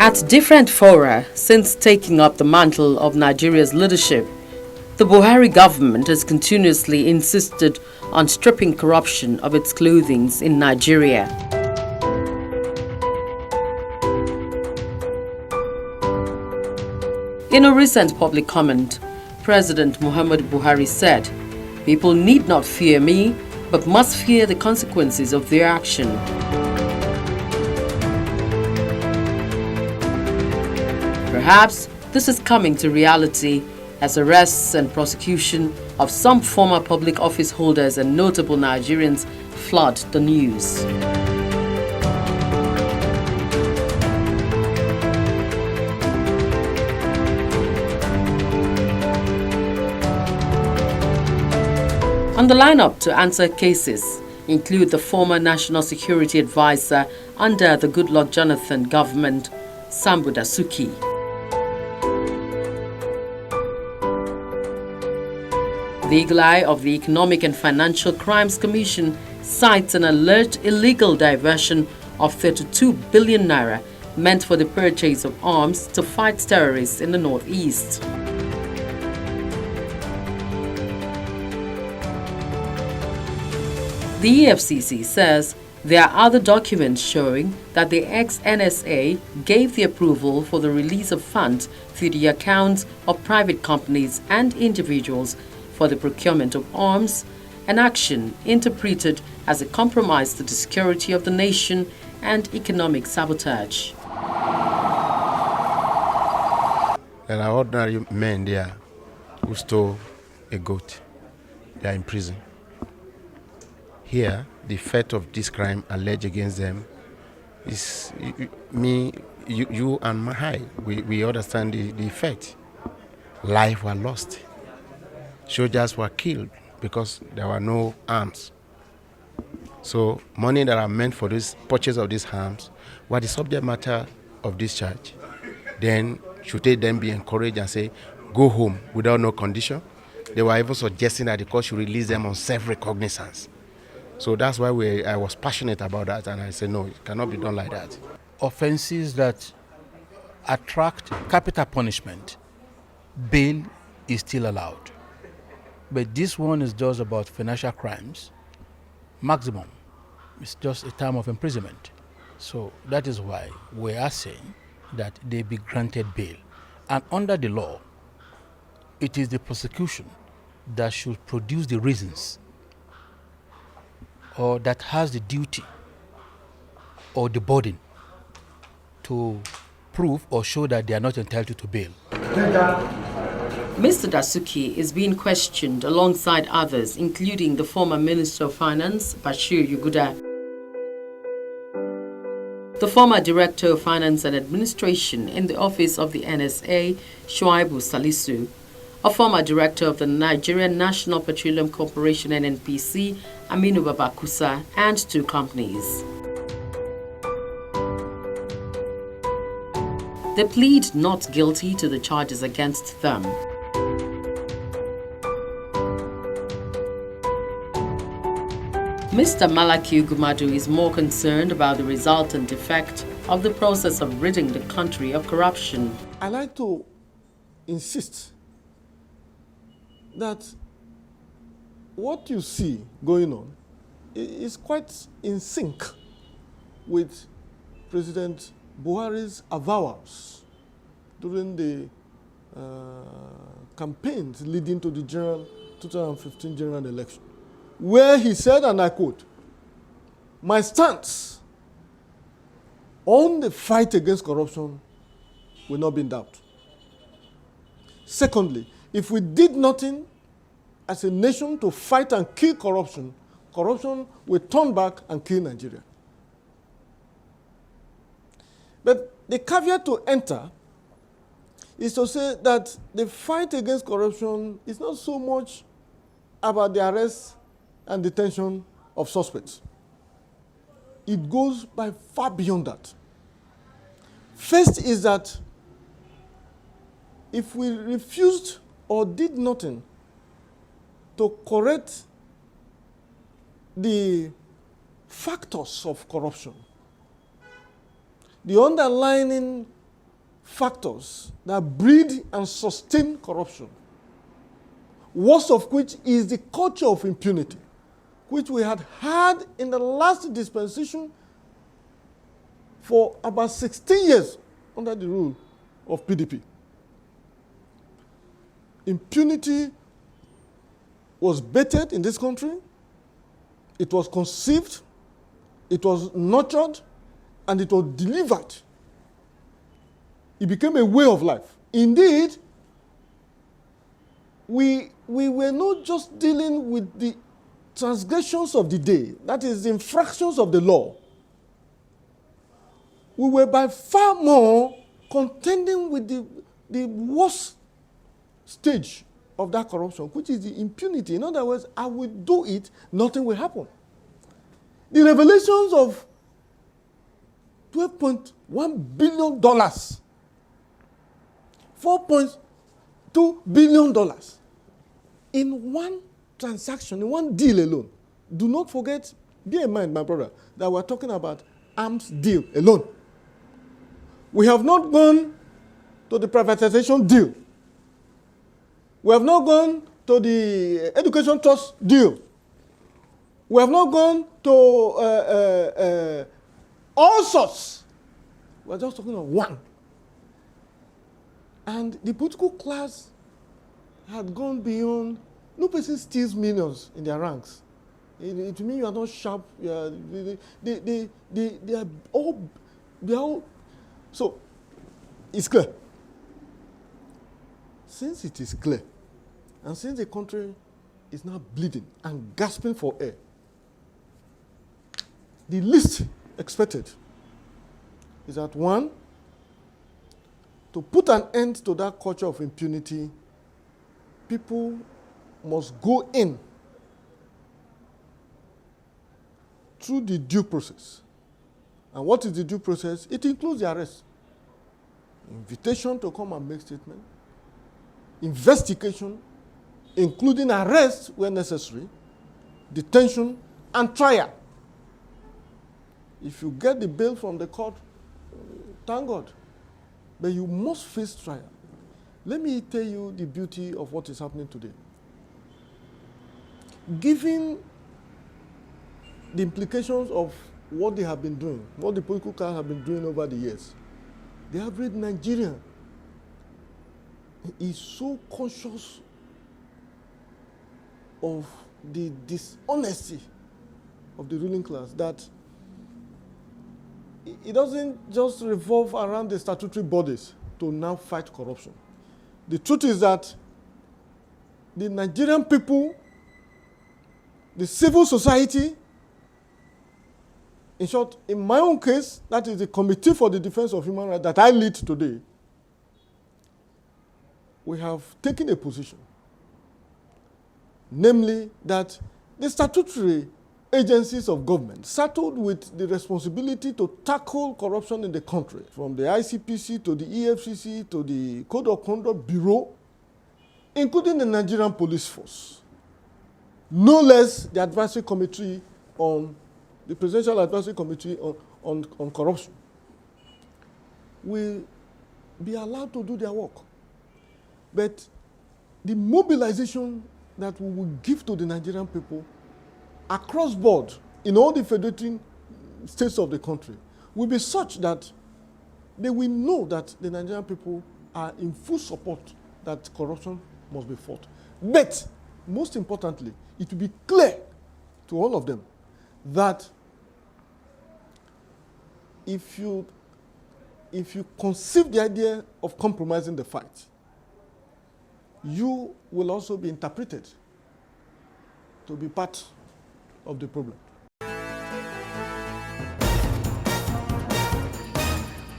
At different fora since taking up the mantle of Nigeria's leadership, the Buhari government has continuously insisted on stripping corruption of its clothing in Nigeria. In a recent public comment, President Muhammadu Buhari said, "People need not fear me, but must fear the consequences of their action." Perhaps this is coming to reality as arrests and prosecution of some former public office holders and notable Nigerians flood the news. On the lineup to answer cases include the former National Security Advisor under the Goodluck Jonathan government, Sambo Dasuki. The Eagle Eye of the Economic and Financial Crimes Commission cites an alleged illegal diversion of 32 billion naira meant for the purchase of arms to fight terrorists in the northeast. The EFCC says there are other documents showing that the ex-NSA gave the approval for the release of funds through the accounts of private companies and individuals for the procurement of arms, an action interpreted as a compromise to the security of the nation and economic sabotage. There are ordinary men there who stole a goat. They are in prison. Here, the effect of this crime alleged against them is me, you and Mahai. We understand the effect. Lives were lost. Soldiers were killed because there were no arms. So money that are meant for this purchase of these arms were the subject matter of this charge. Then should they then be encouraged and say, go home without no condition? They were even suggesting that the court should release them on self-recognizance. So that's why I was passionate about that, and I said, no, it cannot be done like that. Offenses that attract capital punishment, bail is still allowed. But this one is just about financial crimes. Maximum is just a term of imprisonment. So that is why we are saying that they be granted bail. And under the law, it is the prosecution that should produce the reasons, or that has the duty or the burden to prove or show that they are not entitled to bail. Mr. Dasuki is being questioned alongside others, including the former Minister of Finance, Bashir Yuguda, the former Director of Finance and Administration in the office of the NSA, Shuaibu Salisu, a former Director of the Nigerian National Petroleum Corporation NNPC, Aminu Babakusa, and 2 companies. They plead not guilty to the charges against them. Mr. Malachy Ugwumadu is more concerned about the resultant effect of the process of ridding the country of corruption. I like to insist that what you see going on is quite in sync with President Buhari's avowals during the campaigns leading to the 2015 general election, where he said, and I quote, "My stance on the fight against corruption will not be in doubt. Secondly, if we did nothing as a nation to fight and kill corruption, corruption will turn back and kill Nigeria." But the caveat to enter is to say that the fight against corruption is not so much about the arrest and detention of suspects. It goes by far beyond that. First is that if we refused or did nothing to correct the factors of corruption, the underlying factors that breed and sustain corruption, worst of which is the culture of impunity, which we had in the last dispensation for about 16 years under the rule of PDP. Impunity was baited in this country, it was conceived, it was nurtured, and it was delivered. It became a way of life. Indeed, we were not just dealing with the transgressions of the day, that is, the infractions of the law. We were by far more contending with the worst stage of that corruption, which is the impunity. In other words, I will do it, nothing will happen. The revelations of $12.1 billion, $4.2 billion in one transaction, in one deal alone. Do not forget, bear in mind, my brother, that we're talking about arms deal alone. We have not gone to the privatization deal. We have not gone to the education trust deal. We have not gone to all sorts. We're just talking of one. And the political class had gone beyond. No person steals millions in their ranks. It means you are not sharp. They are all. So, it's clear. Since it is clear, and since the country is now bleeding and gasping for air, the least expected is that, one, to put an end to that culture of impunity, people must go in through the due process. And what is the due process? It includes the arrest, invitation to come and make statement, investigation, including arrest where necessary, detention, and trial. If you get the bail from the court, thank God. But you must face trial. Let me tell you the beauty of what is happening today. Given the implications of what they have been doing, what the political class have been doing over the years, the average Nigerian is so conscious of the dishonesty of the ruling class that it doesn't just revolve around the statutory bodies to now fight corruption. The truth is that the Nigerian people, the civil society, in short, in my own case, that is the Committee for the Defense of Human Rights that I lead today, we have taken a position, namely that the statutory agencies of government saddled with the responsibility to tackle corruption in the country, from the ICPC to the EFCC to the Code of Conduct Bureau, including the Nigerian Police Force, no less the Advisory Committee on the Presidential Advisory Committee on Corruption, will be allowed to do their work. But the mobilization that we will give to the Nigerian people across board in all the federating states of the country will be such that they will know that the Nigerian people are in full support that corruption must be fought. But most importantly, it will be clear to all of them that if you conceive the idea of compromising the fight, you will also be interpreted to be part of the problem.